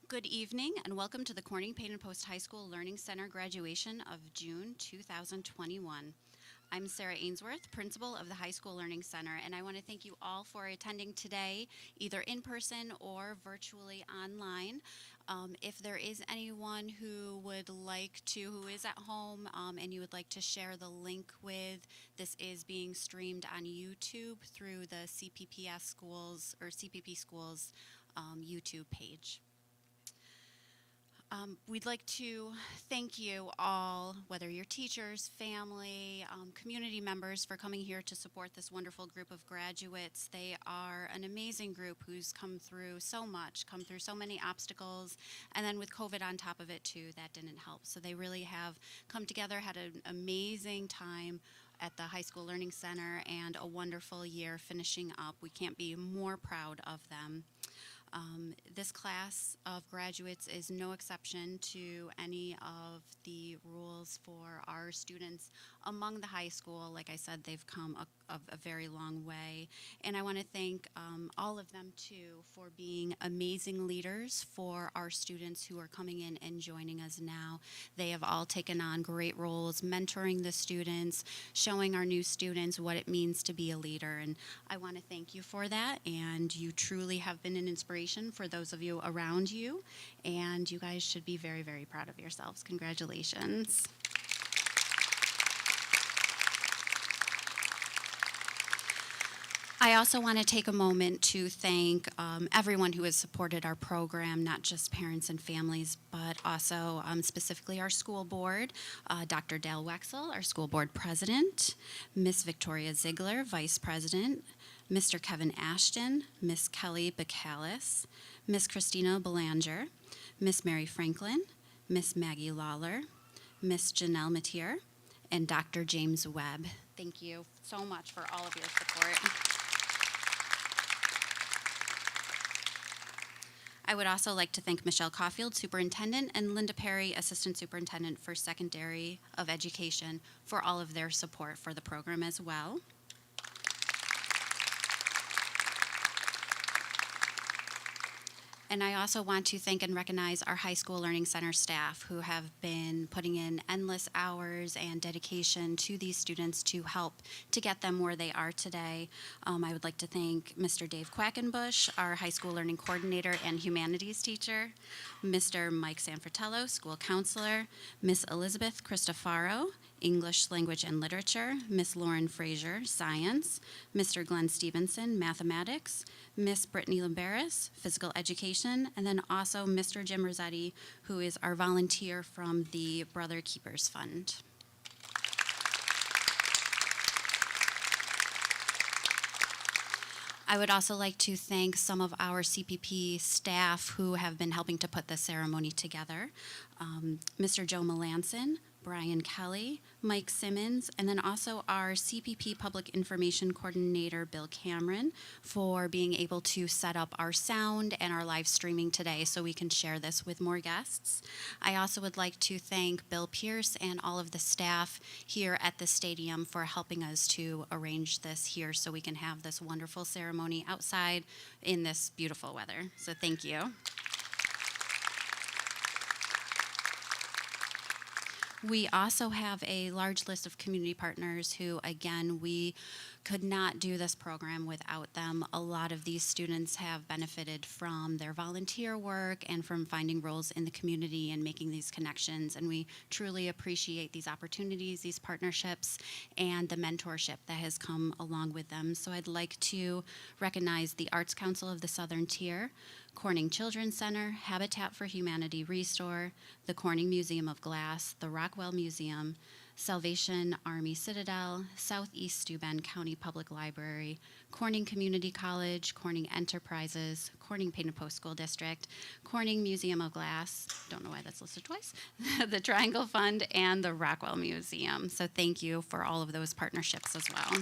Good evening and welcome to the Corning Paine and Post High School Learning Center graduation of June 2021. I'm Sarah Ainsworth, principal of the High School Learning Center, and I want to thank you all for attending today, either in person or virtually online. If there is anyone who is at home and you would like to share the link with, this is being streamed on YouTube through the CPPS Schools or CPP Schools YouTube page. We'd like to thank you all, whether you're teachers, family, community members, for coming here to support this wonderful group of graduates. They are an amazing group who's come through so many obstacles, and then with COVID on top of it too, that didn't help. So they really have come together, had an amazing time at the High School Learning Center, and a wonderful year finishing up. We can't be more proud of them. This class of graduates is no exception to any of the rules for our students among the high school. Like I said, they've come a very long way. And I want to thank all of them too for being amazing leaders for our students who are coming in and joining us now. They have all taken on great roles, mentoring the students, showing our new students what it means to be a leader. And I want to thank you for that. And you truly have been an inspiration for those of you around you, and you guys should be very, very proud of yourselves. Congratulations. I also want to take a moment to thank everyone who has supported our program, not just parents and families, but also specifically our school board, Dr. Dale Wexel, our school board president, Miss Victoria Ziegler, vice president, Mr. Kevin Ashton, Miss Kelly Bacallis, Miss Christina Belanger, Miss Mary Franklin, Miss Maggie Lawler, Miss Janelle Matier, and Dr. James Webb. Thank you so much for all of your support. I would also like to thank Michelle Caulfield, Superintendent, and Linda Perry, Assistant Superintendent for Secondary of Education, for all of their support for the program as well. And I also want to thank and recognize our High School Learning Center staff who have been putting in endless hours and dedication to these students to help to get them where they are today. I would like to thank Mr. Dave Quackenbush, our High School Learning Coordinator and Humanities teacher, Mr. Mike Sanfratello, School Counselor, Miss Elizabeth Cristofaro, English Language and Literature, Miss Lauren Frazier, Science, Mr. Glenn Stevenson, Mathematics, Miss Brittany Lamberis, Physical Education, and then also Mr. Jim Rossetti, who is our volunteer from the Brother Keepers Fund. I would also like to thank some of our CPP staff who have been helping to put the ceremony together. Mr. Joe Melanson, Brian Kelly, Mike Simmons, and then also our CPP Public Information Coordinator, Bill Cameron, for being able to set up our sound and our live streaming today so we can share this with more guests. I also would like to thank Bill Pierce and all of the staff here at the stadium for helping us to arrange this here so we can have this wonderful ceremony outside in this beautiful weather. So thank you. We also have a large list of community partners who, again, we could not do this program without them. A lot of these students have benefited from their volunteer work and from finding roles in the community and making these connections, and we truly appreciate these opportunities, these partnerships, and the mentorship that has come along with them. So I'd like to recognize the Arts Council of the Southern Tier, Corning Children's Center, Habitat for Humanity Restore, the Corning Museum of Glass, the Rockwell Museum, Salvation Army Citadel, Southeast Steuben County Public Library, Corning Community College, Corning Enterprises, Corning Paine and Post School District, Corning Museum of Glass, don't know why that's listed twice, the Triangle Fund, and the Rockwell Museum. So thank you for all of those partnerships as well.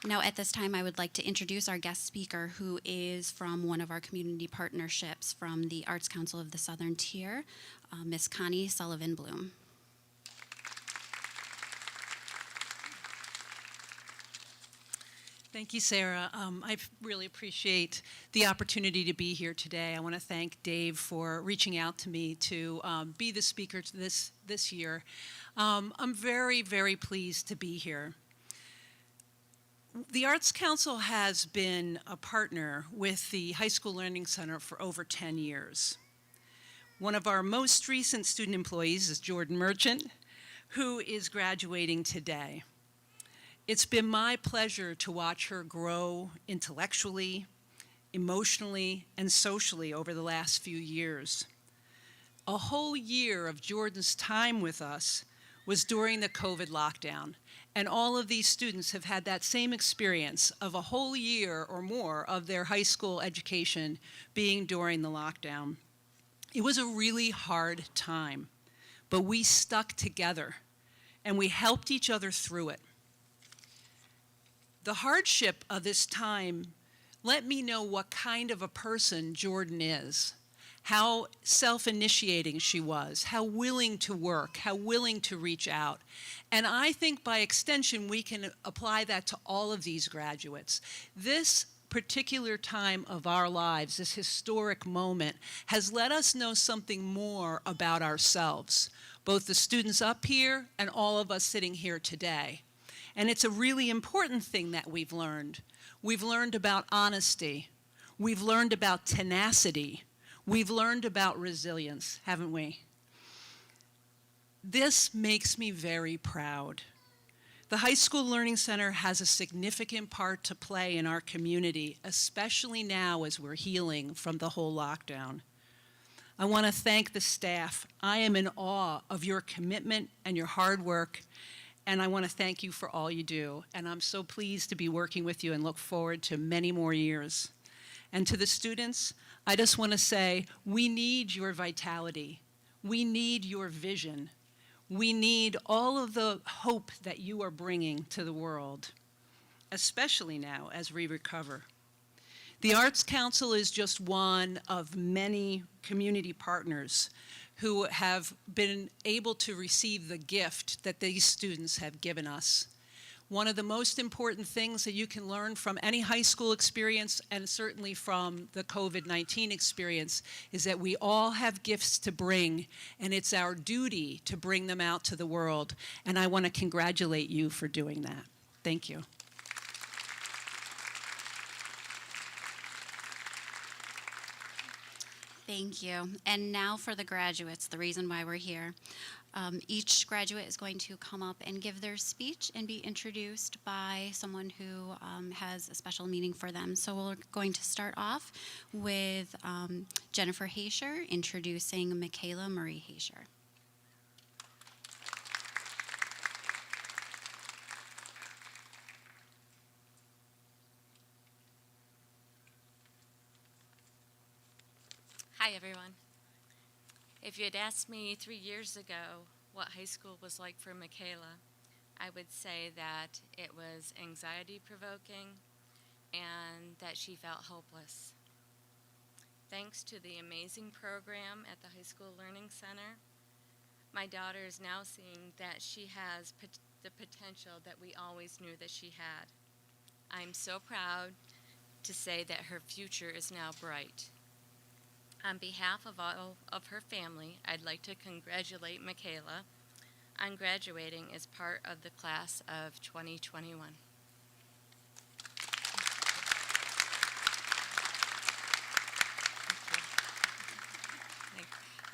Now, at this time, I would like to introduce our guest speaker, who is from one of our community partnerships from the Arts Council of the Southern Tier, Miss Connie Sullivan-Bloom. Thank you, Sarah. I really appreciate the opportunity to be here today. I want to thank Dave for reaching out to me to be the speaker to this year. I'm very, very pleased to be here. The Arts Council has been a partner with the High School Learning Center for over 10 years. One of our most recent student employees is Jordan Merchant, who is graduating today. It's been my pleasure to watch her grow intellectually, emotionally, and socially over the last few years. A whole year of Jordan's time with us was during the COVID lockdown, and all of these students have had that same experience of a whole year or more of their high school education being during the lockdown. It was a really hard time, but we stuck together, and we helped each other through it. The hardship of this time let me know what kind of a person Jordan is, how self-initiating she was, how willing to work, how willing to reach out. And I think by extension, we can apply that to all of these graduates. This particular time of our lives, this historic moment, has let us know something more about ourselves, both the students up here and all of us sitting here today. And it's a really important thing that we've learned. We've learned about honesty. We've learned about tenacity. We've learned about resilience, haven't we? This makes me very proud. The High School Learning Center has a significant part to play in our community, especially now as we're healing from the whole lockdown. I want to thank the staff. I am in awe of your commitment and your hard work, and I want to thank you for all you do. And I'm so pleased to be working with you and look forward to many more years. And to the students, I just want to say, we need your vitality. We need your vision. We need all of the hope that you are bringing to the world, especially now as we recover. The Arts Council is just one of many community partners who have been able to receive the gift that these students have given us. One of the most important things that you can learn from any high school experience, and certainly from the COVID-19 experience, is that we all have gifts to bring, and it's our duty to bring them out to the world. And I want to congratulate you for doing that. Thank you. Thank you. And now for the graduates, the reason why we're here. Each graduate is going to come up and give their speech and be introduced by someone who has a special meaning for them. So we're going to start off with Jennifer Haysher introducing Michaela Marie Haysher. Hi, everyone. If you had asked me 3 years ago what high school was like for Michaela, I would say that it was anxiety-provoking and that she felt hopeless. Thanks to the amazing program at the High School Learning Center, my daughter is now seeing that she has the potential that we always knew that she had. I'm so proud to say that her future is now bright. On behalf of all of her family, I'd like to congratulate Michaela on graduating as part of the class of 2021.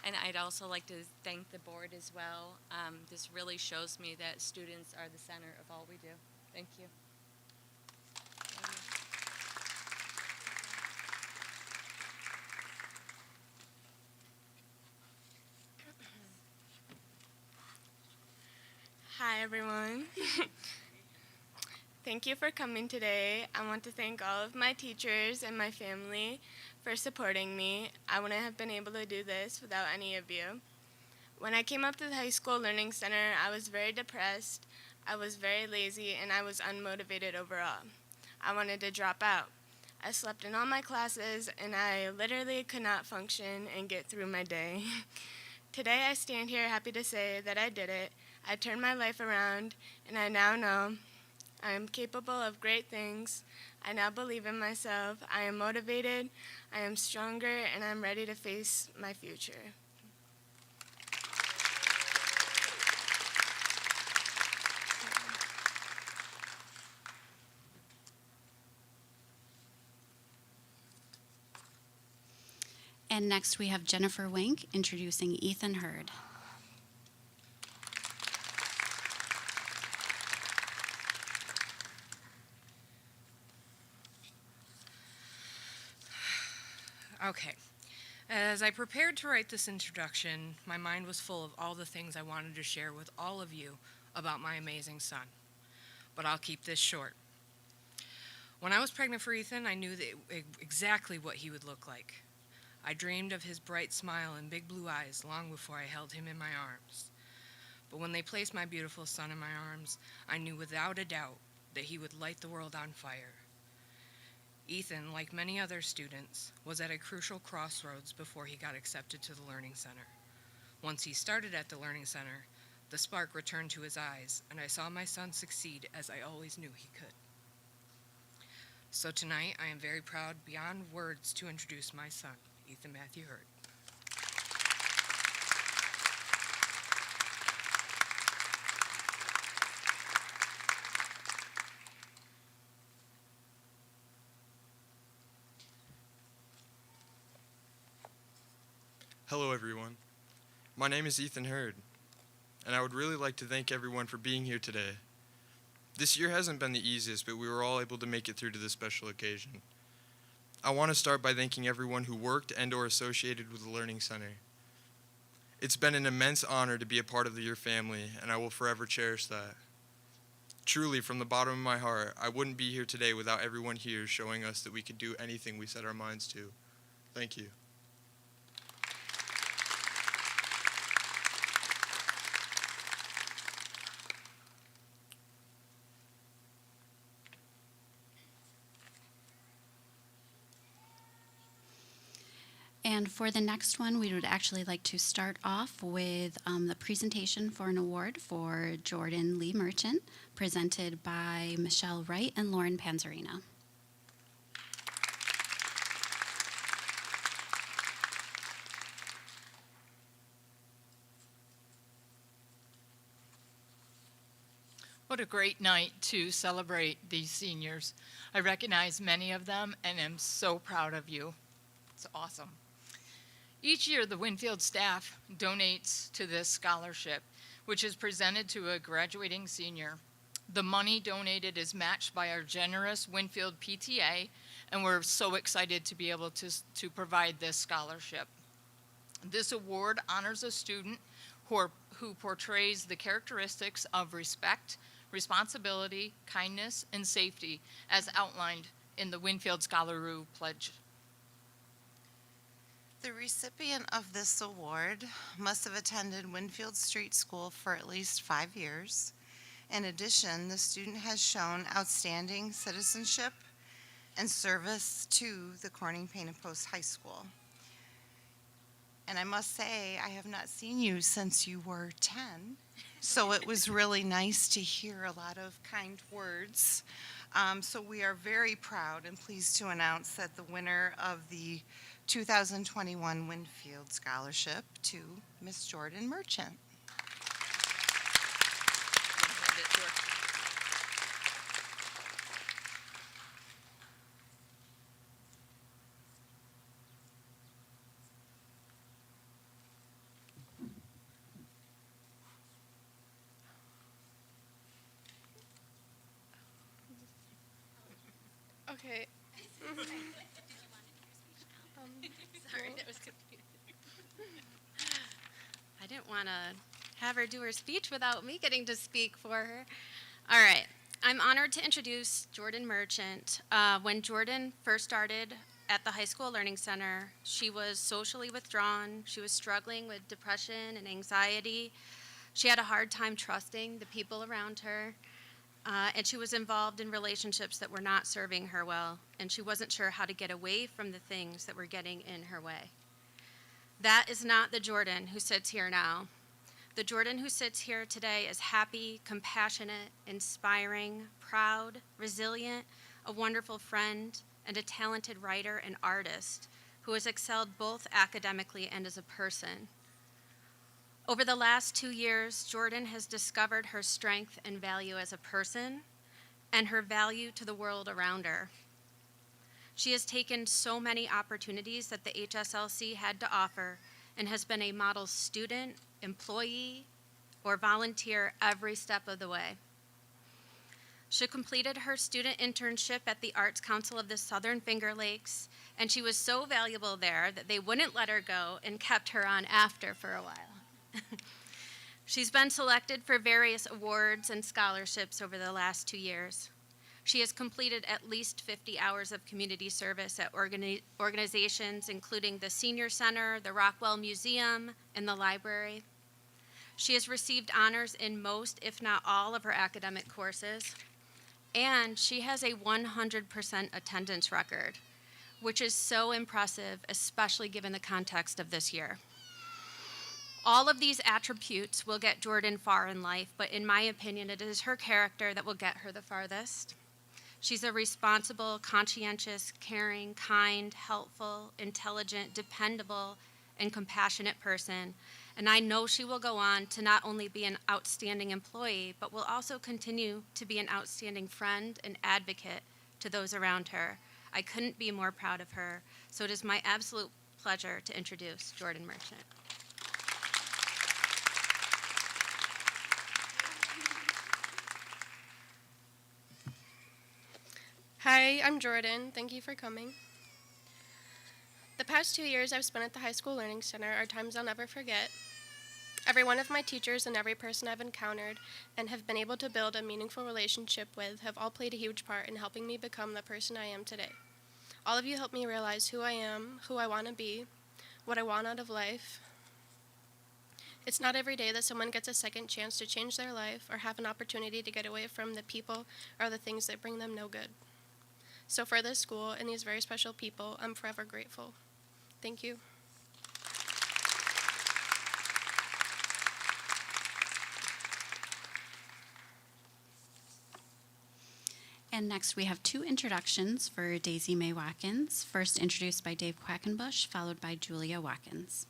And I'd also like to thank the board as well. This really shows me that students are the center of all we do. Thank you. Hi, everyone. Thank you for coming today. I want to thank all of my teachers and my family for supporting me. I wouldn't have been able to do this without any of you. When I came up to the High School Learning Center, I was very depressed, I was very lazy, and I was unmotivated overall. I wanted to drop out. I slept in all my classes, and I literally could not function and get through my day. Today, I stand here happy to say that I did it. I turned my life around, and I now know I am capable of great things. I now believe in myself. I am motivated. I am stronger, and I'm ready to face my future. And next we have Jennifer Wink introducing Ethan Hurd. Okay. As I prepared to write this introduction, my mind was full of all the things I wanted to share with all of you about my amazing son. But I'll keep this short. When I was pregnant for Ethan, I knew exactly what he would look like. I dreamed of his bright smile and big blue eyes long before I held him in my arms. But when they placed my beautiful son in my arms, I knew without a doubt that he would light the world on fire. Ethan, like many other students, was at a crucial crossroads before he got accepted to the Learning Center. Once he started at the Learning Center, the spark returned to his eyes, and I saw my son succeed as I always knew he could. So tonight, I am very proud beyond words to introduce my son, Ethan Matthew Hurd. Hello everyone, my name is Ethan Hurd, and I would really like to thank everyone for being here today. This year hasn't been the easiest, but we were all able to make it through to this special occasion. I want to start by thanking everyone who worked and/or associated with the Learning Center. It's been an immense honor to be a part of your family, and I will forever cherish that. Truly, from the bottom of my heart, I wouldn't be here today without everyone here showing us that we could do anything we set our minds to. Thank you. And for the next one, we would actually like to start off with the presentation for an award for Jordan Lee Merchant, presented by Michelle Wright and Lauren Panzarino. What a great night to celebrate these seniors. I recognize many of them and am so proud of you. It's awesome. Each year, the Winfield staff donates to this scholarship, which is presented to a graduating senior. The money donated is matched by our generous Winfield PTA, and we're so excited to be able to provide this scholarship. This award honors a student who portrays the characteristics of respect, responsibility, kindness, and safety as outlined in the Winfield Scholaroo Pledge. The recipient of this award must have attended Winfield Street School for at least 5 years. In addition, the student has shown outstanding citizenship and service to the Corning Painted Post High School. And I must say, I have not seen you since you were 10, so it was really nice to hear a lot of kind words. So we are very proud and pleased to announce that the winner of the 2021 Winfield Scholarship to Miss Jordan Merchant. Okay. Sorry, that was confusing. I didn't want to have her do her speech without me getting to speak for her. All right. I'm honored to introduce Jordan Merchant. When Jordan first started at the High School Learning Center, she was socially withdrawn. She was struggling with depression and anxiety. She had a hard time trusting the people around her. And she was involved in relationships that were not serving her well, and she wasn't sure how to get away from the things that were getting in her way. That is not the Jordan who sits here now. The Jordan who sits here today is happy, compassionate, inspiring, proud, resilient, a wonderful friend, and a talented writer and artist who has excelled both academically and as a person. Over the last 2 years, Jordan has discovered her strength and value as a person and her value to the world around her. She has taken so many opportunities that the HSLC had to offer and has been a model student, employee, or volunteer every step of the way. She completed her student internship at the Arts Council of the Southern Finger Lakes, and she was so valuable there that they wouldn't let her go and kept her on after for a while. She's been selected for various awards and scholarships over the last 2 years. She has completed at least 50 hours of community service at organizations including the Senior Center, the Rockwell Museum, and the library. She has received honors in most, if not all, of her academic courses. And she has a 100% attendance record, which is so impressive, especially given the context of this year. All of these attributes will get Jordan far in life, but in my opinion, it is her character that will get her the farthest. She's a responsible, conscientious, caring, kind, helpful, intelligent, dependable, and compassionate person. And I know she will go on to not only be an outstanding employee, but will also continue to be an outstanding friend and advocate to those around her. I couldn't be more proud of her. So it is my absolute pleasure to introduce Jordan Merchant. Hi, I'm Jordan. Thank you for coming. The past 2 years I've spent at the High School Learning Center are times I'll never forget. Every one of my teachers and every person I've encountered and have been able to build a meaningful relationship with have all played a huge part in helping me become the person I am today. All of you helped me realize who I am, who I want to be, what I want out of life. It's not every day that someone gets a second chance to change their life or have an opportunity to get away from the people or the things that bring them no good. So for this school and these very special people, I'm forever grateful. Thank you. And next we have 2 introductions for Daisy Mae Watkins, first introduced by Dave Quackenbush, followed by Julia Watkins.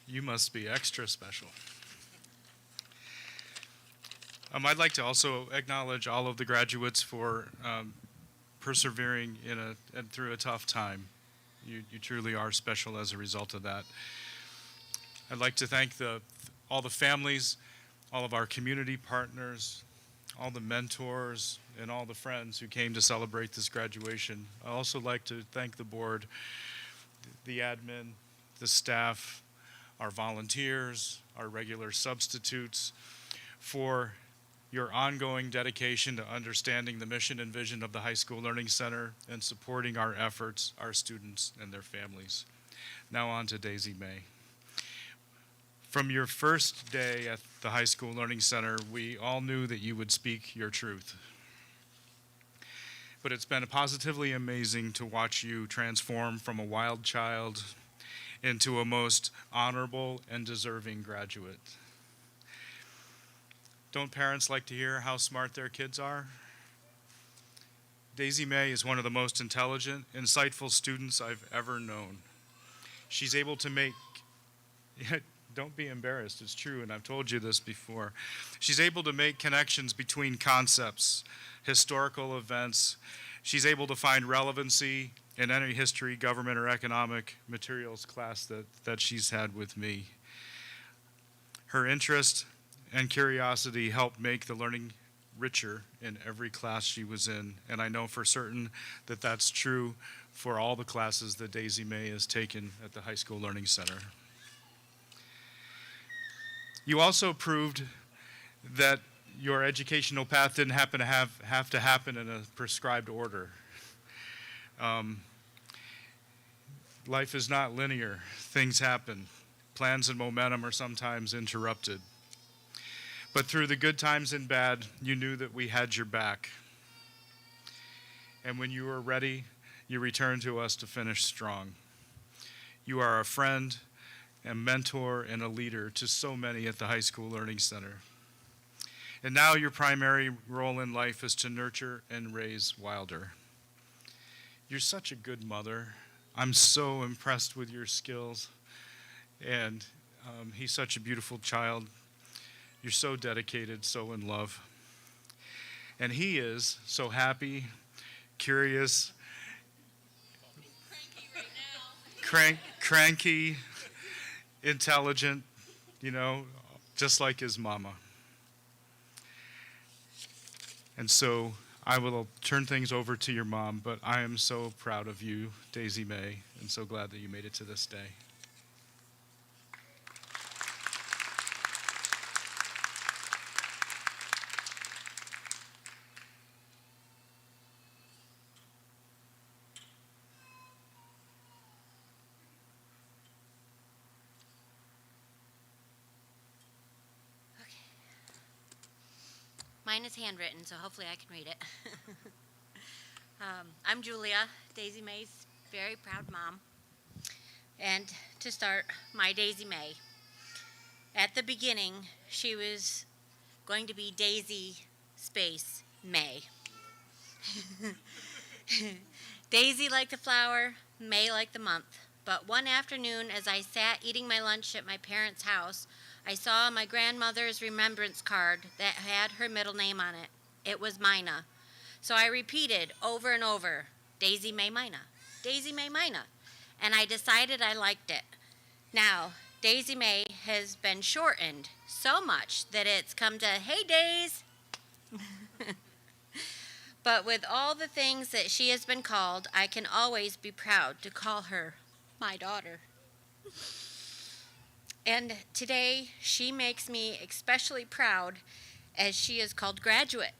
You must be extra special. I'd like to also acknowledge all of the graduates for persevering through a tough time. You truly are special as a result of that. I'd like to thank all the families, all of our community partners, all the mentors, and all the friends who came to celebrate this graduation. I'd also like to thank the board, the admin, the staff, our volunteers, our regular substitutes, for your ongoing dedication to understanding the mission and vision of the High School Learning Center and supporting our efforts, our students, and their families. Now on to Daisy Mae. From your first day at the High School Learning Center, we all knew that you would speak your truth. But it's been positively amazing to watch you transform from a wild child into a most honorable and deserving graduate. Don't parents like to hear how smart their kids are? Daisy Mae is one of the most intelligent, insightful students I've ever known. She's able to make, don't be embarrassed, it's true, and I've told you this before. She's able to make connections between concepts, historical events. She's able to find relevancy in any history, government, or economic materials class that she's had with me. Her interest and curiosity helped make the learning richer in every class she was in, and I know for certain that that's true for all the classes that Daisy Mae has taken at the High School Learning Center. You also proved that your educational path didn't have to happen in a prescribed order. Life is not linear. Things happen. Plans and momentum are sometimes interrupted. But through the good times and bad, you knew that we had your back. And when you were ready, you return to us to finish strong. You are a friend, a mentor, and a leader to so many at the High School Learning Center. And now your primary role in life is to nurture and raise Wilder. You're such a good mother. I'm so impressed with your skills. And he's such a beautiful child. You're so dedicated, so in love. And he is so happy, curious, cranky, intelligent, just like his mama. And so I will turn things over to your mom, but I am so proud of you, Daisy May, and so glad that you made it to this day. Mine is handwritten, so hopefully I can read it. I'm Julia, Daisy May's very proud mom. And to start, my Daisy May. At the beginning, she was going to be Daisy space May. Daisy like the flower, May like the month. But one afternoon, as I sat eating my lunch at my parents' house, I saw my grandmother's remembrance card that had her middle name on it. It was Mina. So I repeated over and over, Daisy May Mina, Daisy May Mina. And I decided I liked it. Now, Daisy May has been shortened so much that it's come to, hey, Days. But with all the things that she has been called, I can always be proud to call her my daughter. And today, she makes me especially proud as she is called Graduate.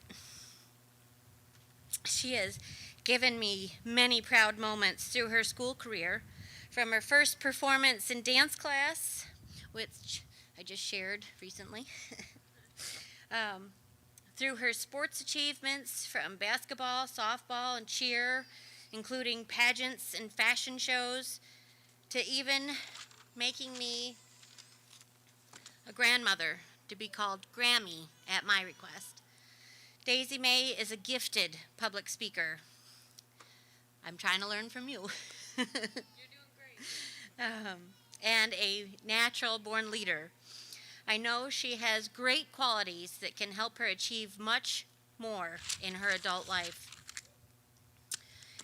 She has given me many proud moments through her school career, from her first performance in dance class, which I just shared recently, through her sports achievements from basketball, softball, and cheer, including pageants and fashion shows, to even making me a grandmother to be called Grammy at my request. Daisy May is a gifted public speaker. I'm trying to learn from you. You're doing great. And a natural-born leader. I know she has great qualities that can help her achieve much more in her adult life.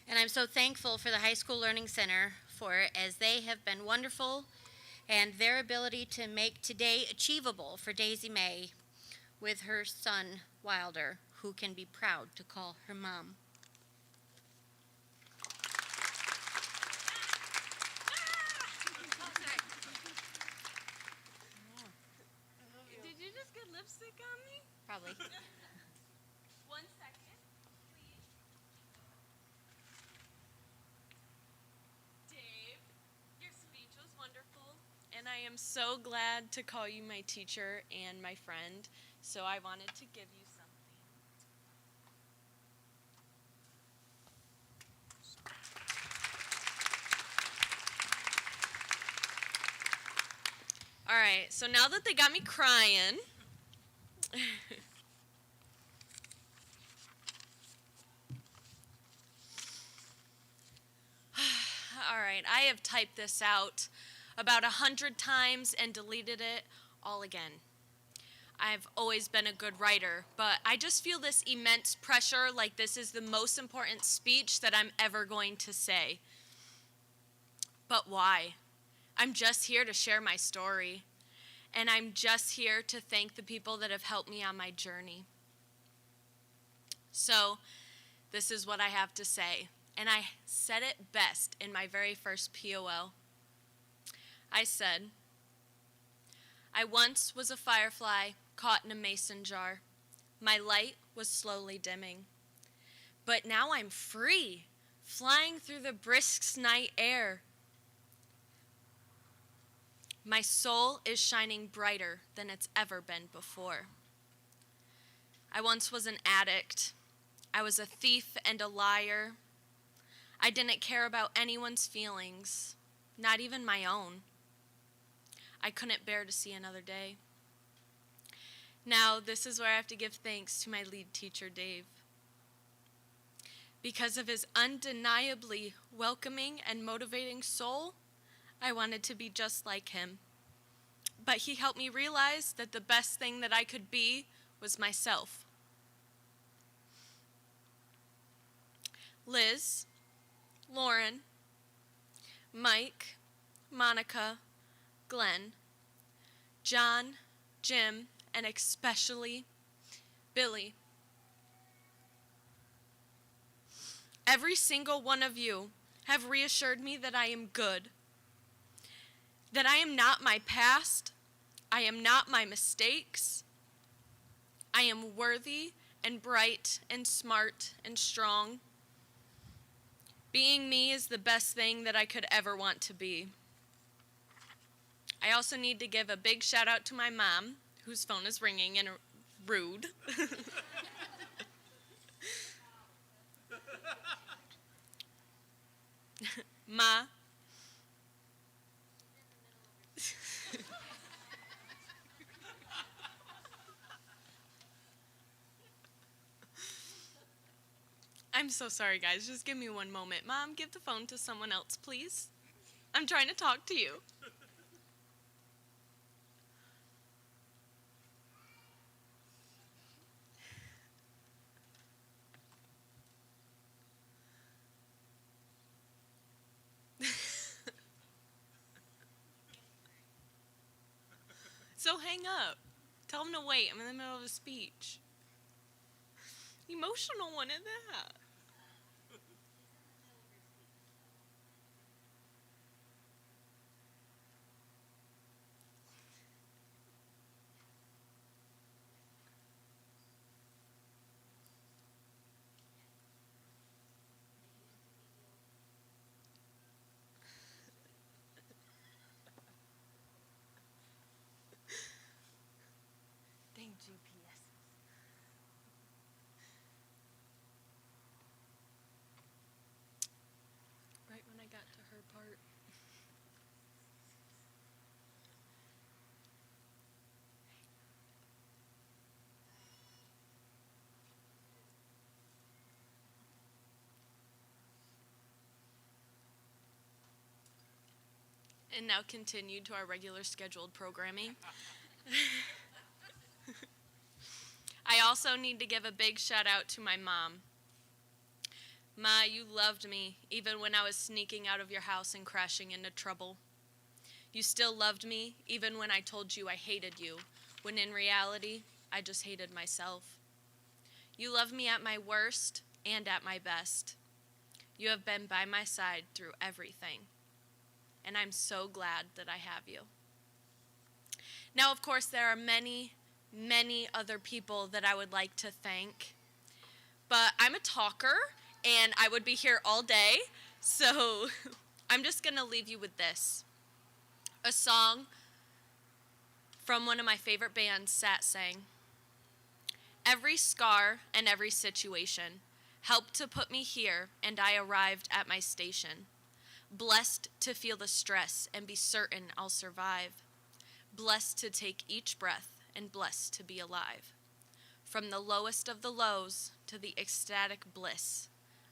And I'm so thankful for the High School Learning Center for it, as they have been wonderful, and their ability to make today achievable for Daisy May with her son, Wilder, who can be proud to call her mom. Did you just get lipstick on me? Probably. 1 second, please. Dave, your speech was wonderful, and I am so glad to call you my teacher and my friend, so I wanted to give you something. All right, so now that they got me crying, all right, I have typed this out about 100 times and deleted it all again. I've always been a good writer, but I just feel this immense pressure, like this is the most important speech that I'm ever going to say. But why? I'm just here to share my story, and I'm just here to thank the people that have helped me on my journey. So, this is what I have to say, and I said it best in my very first POL. I said, I once was a firefly caught in a mason jar. My light was slowly dimming. But now I'm free, flying through the brisk night air. My soul is shining brighter than it's ever been before. I once was an addict. I was a thief and a liar. I didn't care about anyone's feelings, not even my own. I couldn't bear to see another day. Now, this is where I have to give thanks to my lead teacher, Dave. Because of his undeniably welcoming and motivating soul, I wanted to be just like him. But he helped me realize that the best thing that I could be was myself. Liz, Lauren, Mike, Monica, Glenn, John, Jim, and especially Billy. Every single one of you have reassured me that I am good, that I am not my past, I am not my mistakes. I am worthy and bright and smart and strong. Being me is the best thing that I could ever want to be. I also need to give a big shout out to my mom, whose phone is ringing and rude. Ma. I'm so sorry, guys. Just give me one moment. Mom, give the phone to someone else, please. I'm trying to talk to you. So hang up. Tell them to wait. I'm in the middle of a speech. Emotional one at that. Dang GPS. Right when I got to her part. And now continue to our regular scheduled programming. I also need to give a big shout out to my mom. Ma, you loved me even when I was sneaking out of your house and crashing into trouble. You still loved me even when I told you I hated you, when in reality, I just hated myself. You loved me at my worst and at my best. You have been by my side through everything, and I'm so glad that I have you. Now, of course, there are many other people that I would like to thank, but I'm a talker, and I would be here all day, so I'm just going to leave you with this. A song from one of my favorite bands, Sat sang. Every scar and every situation helped to put me here, and I arrived at my station. Blessed to feel the stress and be certain I'll survive. Blessed to take each breath and blessed to be alive. From the lowest of the lows to the ecstatic bliss,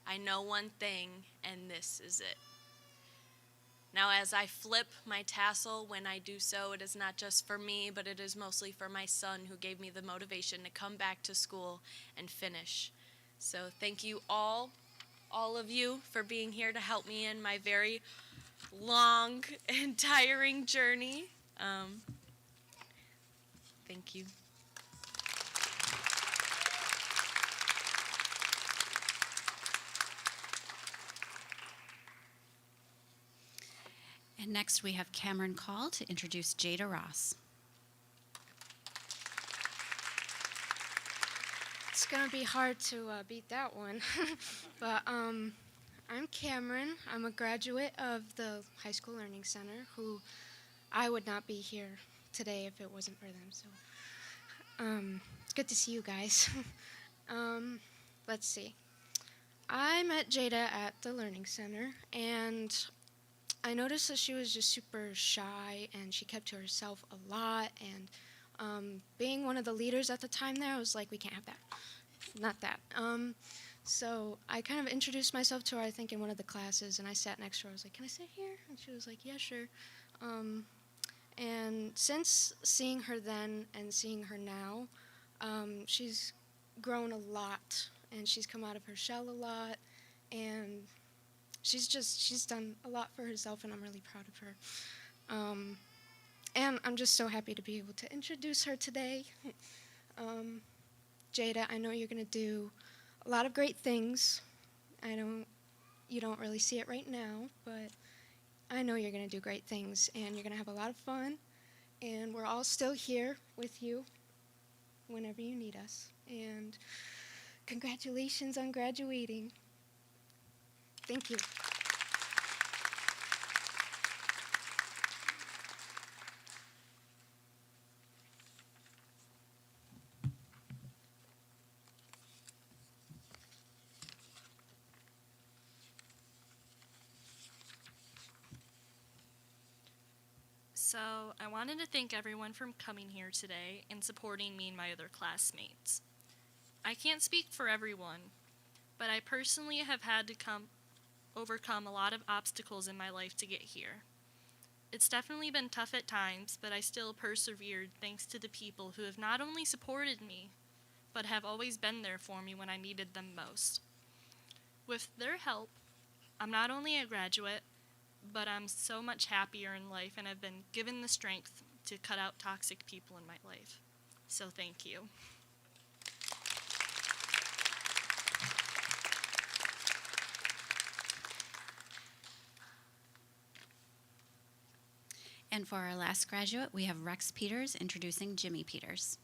I know one thing, and this is it. Now, as I flip my tassel, when I do so, it is not just for me, but it is mostly for my son who gave me the motivation to come back to school and finish. So thank you all of you, for being here to help me in my very long and tiring journey. Thank you. And next we have Cameron Call to introduce Jada Ross. It's gonna be hard to beat that one. But I'm Cameron. I'm a graduate of the High School Learning Center, who I would not be here today if it wasn't for them. So it's good to see you guys. Let's see. I met Jada at the Learning Center, and I noticed that she was just super shy, and she kept to herself a lot, and being one of the leaders at the time there, I was like, we can't have that. Not that. So I kind of introduced myself to her, I think, in one of the classes, and I sat next to her. I was like, can I sit here? And she was like, yeah, sure. And since seeing her then and seeing her now, she's grown a lot, and she's come out of her shell a lot, and she's done a lot for herself, and I'm really proud of her. And I'm just so happy to be able to introduce her today. Jada, I know you're going to do a lot of great things. You don't really see it right now, but I know you're going to do great things, and you're going to have a lot of fun, and we're all still here with you whenever you need us. And congratulations on graduating. Thank you. So I wanted to thank everyone for coming here today and supporting me and my other classmates. I can't speak for everyone, but I personally have had to overcome a lot of obstacles in my life to get here. It's definitely been tough at times, but I still persevered thanks to the people who have not only supported me, but have always been there for me when I needed them most. With their help, I'm not only a graduate, but I'm so much happier in life and have been given the strength to cut out toxic people in my life. So thank you. And for our last graduate, we have Rex Peters introducing Jimmy Peters.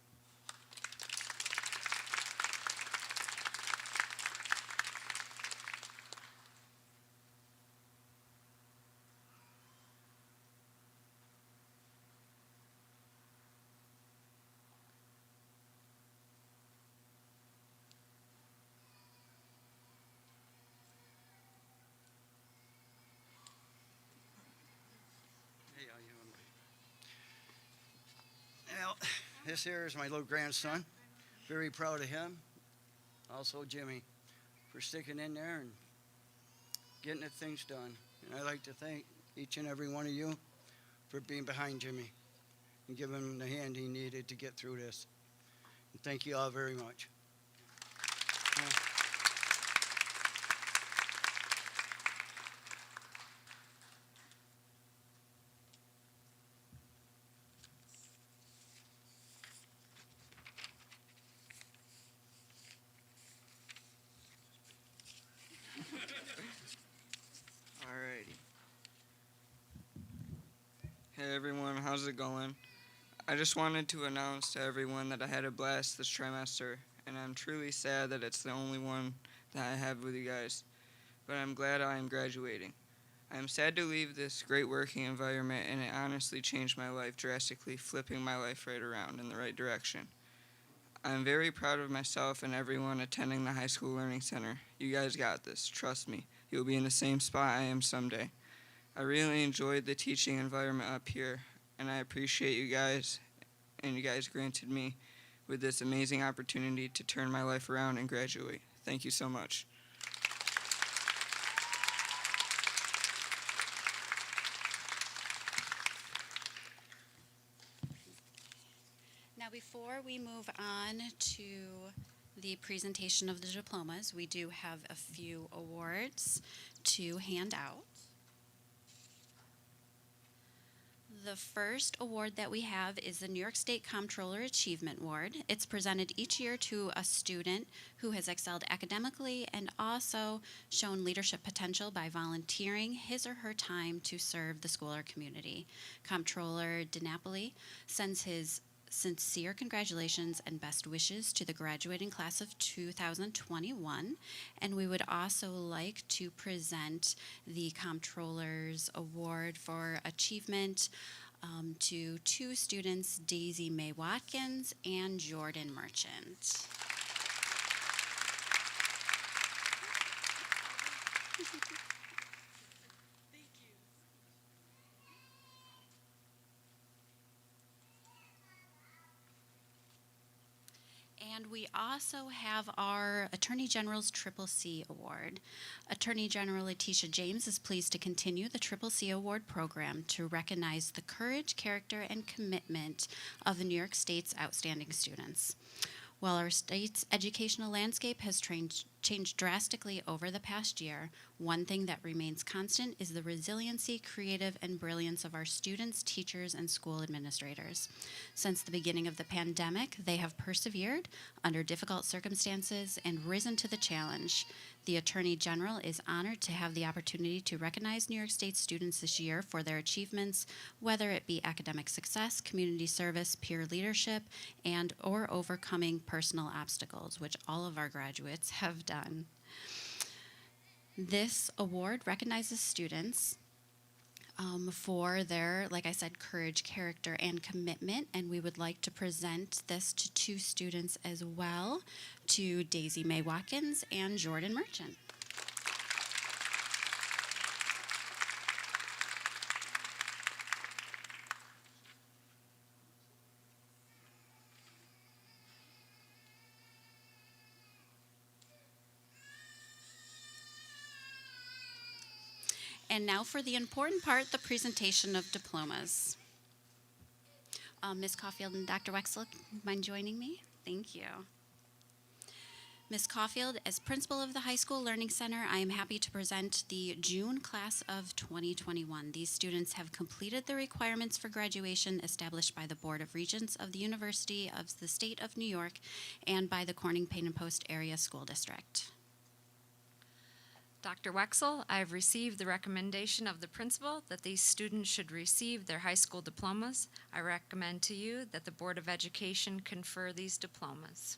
Hey, how you doing? Well, this here is my little grandson. Very proud of him. Also Jimmy for sticking in there and getting the things done. And I'd like to thank each and every one of you for being behind Jimmy and giving him the hand he needed to get through this. And thank you all very much. Alrighty. Hey everyone, how's it going? I just wanted to announce to everyone that I had a blast this trimester, and I'm truly sad that it's the only one that I have with you guys, but I'm glad I am graduating. I am sad to leave this great working environment, and it honestly changed my life drastically, flipping my life right around in the right direction. I am very proud of myself and everyone attending the High School Learning Center. You guys got this, trust me. You'll be in the same spot I am someday. I really enjoyed the teaching environment up here, and I appreciate you guys, and you guys granted me with this amazing opportunity to turn my life around and graduate. Thank you so much. Now, before we move on to the presentation of the diplomas, we do have a few awards to hand out. The first award that we have is the New York State Comptroller Achievement Award. It's presented each year to a student who has excelled academically and also shown leadership potential by volunteering his or her time to serve the school or community. Comptroller DiNapoli sends his sincere congratulations and best wishes to the graduating class of 2021. And we would also like to present the Comptroller's Award for Achievement to two students, Daisy Mae Watkins and Jordan Merchant. And we also have our Attorney General's Triple C Award. Attorney General Letitia James is pleased to continue the Triple C Award program to recognize the courage, character, and commitment of the New York State's outstanding students. While our state's educational landscape has changed drastically over the past year, one thing that remains constant is the resiliency, creative, and brilliance of our students, teachers, and school administrators. Since the beginning of the pandemic, they have persevered under difficult circumstances and risen to the challenge. The Attorney General is honored to have the opportunity to recognize New York State students this year for their achievements, whether it be academic success, community service, peer leadership, and or overcoming personal obstacles, which all of our graduates have done. This award recognizes students for their, like I said, courage, character, and commitment, and we would like to present this to two students as well, to Daisy Mae Watkins and Jordan Merchant. And now for the important part, the presentation of diplomas. Ms. Caulfield and Dr. Wexel, mind joining me? Thank you. Ms. Caulfield, as principal of the High School Learning Center, I am happy to present the June class of 2021. These students have completed the requirements for graduation established by the Board of Regents of the University of the State of New York and by the Corning Payne and Post Area School District. Dr. Wexel, I have received the recommendation of the principal that these students should receive their high school diplomas. I recommend to you that the Board of Education confer these diplomas.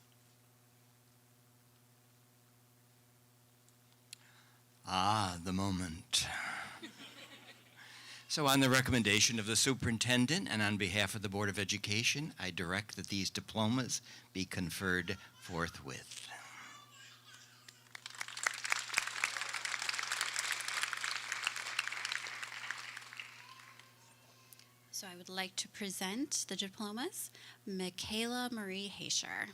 Ah, the moment. So on the recommendation of the superintendent and on behalf of the Board of Education, I direct that these diplomas be conferred forthwith. So I would like to present the diplomas. Michaela Marie Haysher.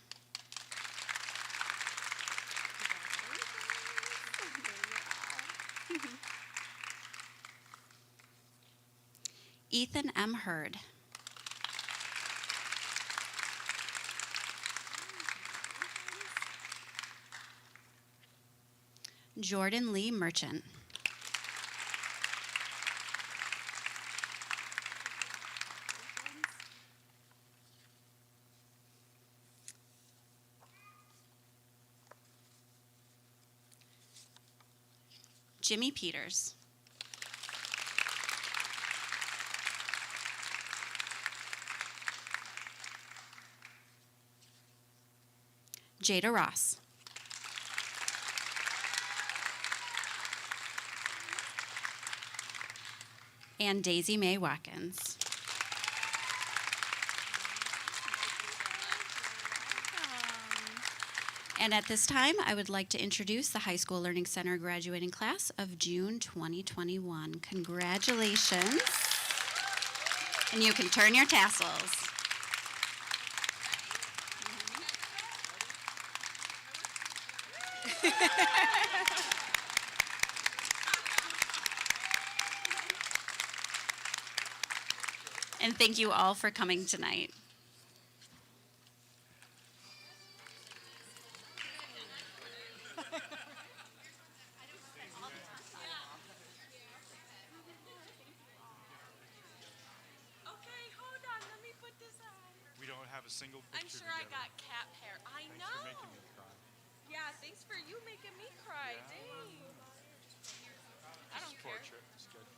Ethan M. Hurd. Jordan Lee Merchant. Jimmy Peters. Jada Ross. And Daisy Mae Watkins. And at this time, I would like to introduce the High School Learning Center graduating class of June 2021. Congratulations. And you can turn your tassels. And thank you all for coming tonight. A single I'm picture sure I together. got cat hair. I Thanks know. for making me cry. Yeah, thanks for you making me cry. Yeah. Dang. I This don't care. portrait is good.